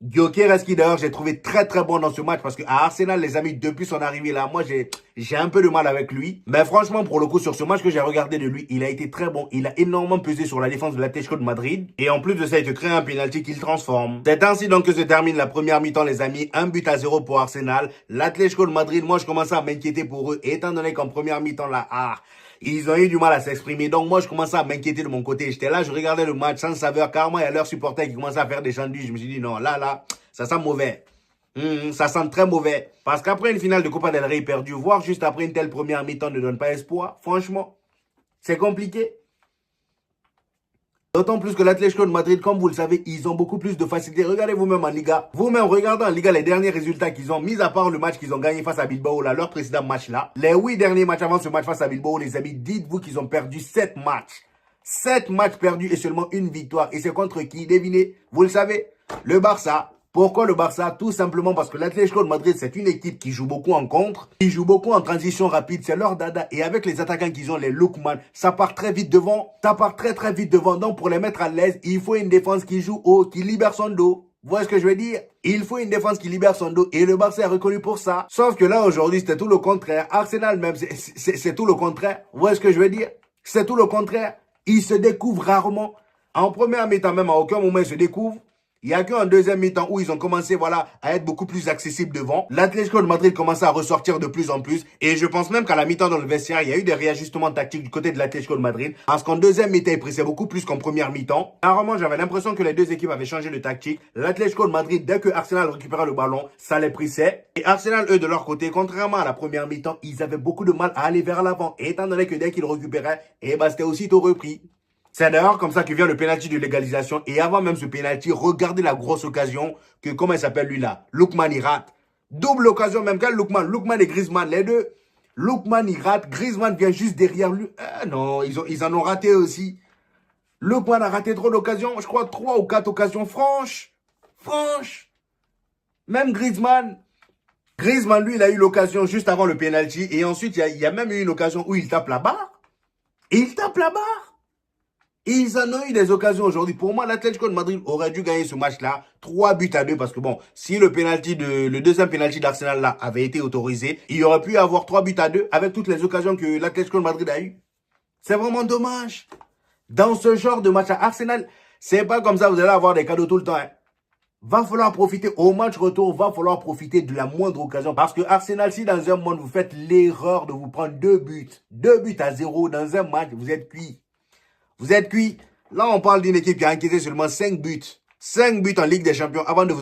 Gyökeres qui d'ailleurs j'ai trouvé très très bon dans ce match parce que à Arsenal les amis depuis son arrivée là moi j'ai un peu de mal avec lui mais franchement pour le coup sur ce match que j'ai regardé de lui il a été très bon, il a énormément pesé sur la défense de l'Atlético de Madrid et en plus de ça il te crée un penalty qu'il transforme. C'est ainsi donc que se termine la première mi-temps les amis, 1-0 pour Arsenal. L'Atlético de Madrid, moi je commençais à m'inquiéter pour eux étant donné qu'en première mi-temps là ils ont eu du mal à s'exprimer. Donc moi, je commençais à m'inquiéter de mon côté. J'étais là, je regardais le match sans saveur. Carrément, il y a leurs supporters qui commençaient à faire des chandelles. Je me suis dit, non, là, ça sent mauvais. Ça sent très mauvais. Parce qu'après une finale de Copa del Rey perdue, voire juste après une telle première mi-temps ne donne pas espoir. Franchement, c'est compliqué. D'autant plus que l'Atlético de Madrid, comme vous le savez, ils ont beaucoup plus de facilité. Regardez vous-même en Liga. Vous-même, regardez en Liga les derniers résultats qu'ils ont, mis à part le match qu'ils ont gagné face à Bilbao, là, leur précédent match là. Les 8 derniers matchs avant ce match face à Bilbao, les amis, dites-vous qu'ils ont perdu 7 matchs. 7 matchs perdus et seulement une victoire. Et c'est contre qui? Devinez. Vous le savez, le Barça. Pourquoi le Barça? Tout simplement parce que l'Atlético de Madrid, c'est une équipe qui joue beaucoup en contre, qui joue beaucoup en transition rapide, c'est leur dada. Et avec les attaquants qu'ils ont, les Lookman, ça part très vite devant, ça part très très vite devant. Donc pour les mettre à l'aise, il faut une défense qui joue haut, qui libère son dos. Vous voyez ce que je veux dire? Il faut une défense qui libère son dos et le Barça est reconnu pour ça. Sauf que là aujourd'hui, c'était tout le contraire. Arsenal même, c'est tout le contraire. Vous voyez ce que je veux dire? C'est tout le contraire. Il se découvre rarement. En première mi-temps même, à aucun moment il se découvre. Il n'y a qu'en deuxième mi-temps où ils ont commencé voilà, à être beaucoup plus accessibles devant. L'Atlético de Madrid commençait à ressortir de plus en plus. Et je pense même qu'à la mi-temps dans le vestiaire, il y a eu des réajustements tactiques du côté de l'Atlético de Madrid. Parce qu'en deuxième mi-temps, ils pressaient beaucoup plus qu'en première mi-temps. Rarement, j'avais l'impression que les deux équipes avaient changé de tactique. L'Atlético de Madrid, dès que Arsenal récupérait le ballon, ça les pressait. Et Arsenal, eux, de leur côté, contrairement à la première mi-temps, ils avaient beaucoup de mal à aller vers l'avant. Et étant donné que dès qu'ils récupéraient, c'était aussitôt repris. C'est d'ailleurs comme ça que vient le pénalty de l'égalisation. Et avant même ce pénalty, regardez la grosse occasion que, comment il s'appelle lui là, Lookman il rate. Double occasion même, quel Lookman? Lookman et Griezmann, les deux. Lookman il rate, Griezmann vient juste derrière lui. Ah non, ils en ont raté aussi. Lookman a raté trop d'occasions, je crois 3 ou 4 occasions franches. Franches. Même Griezmann. Griezmann, lui, il a eu l'occasion juste avant le pénalty. Et ensuite, il y a même eu une occasion où il tape la barre. Et il tape la barre. Ils en ont eu des occasions aujourd'hui. Pour moi, l'Atlético de Madrid aurait dû gagner ce match-là 3-2 parce que bon, si le deuxième penalty d'Arsenal là avait été autorisé, il y aurait pu y avoir 3-2 avec toutes les occasions que l'Atlético de Madrid a eues. C'est vraiment dommage. Dans ce genre de match à Arsenal, c'est pas comme ça vous allez avoir des cadeaux tout le temps. Hein. Va falloir profiter au match retour, va falloir profiter de la moindre occasion. Parce que Arsenal, si dans un monde vous faites l'erreur de vous prendre 2 buts à 0 dans un match, vous êtes cuit. Vous êtes cuit. Là, on parle d'une équipe qui a encaissé seulement 5 buts. 5 buts en Ligue des Champions avant de vous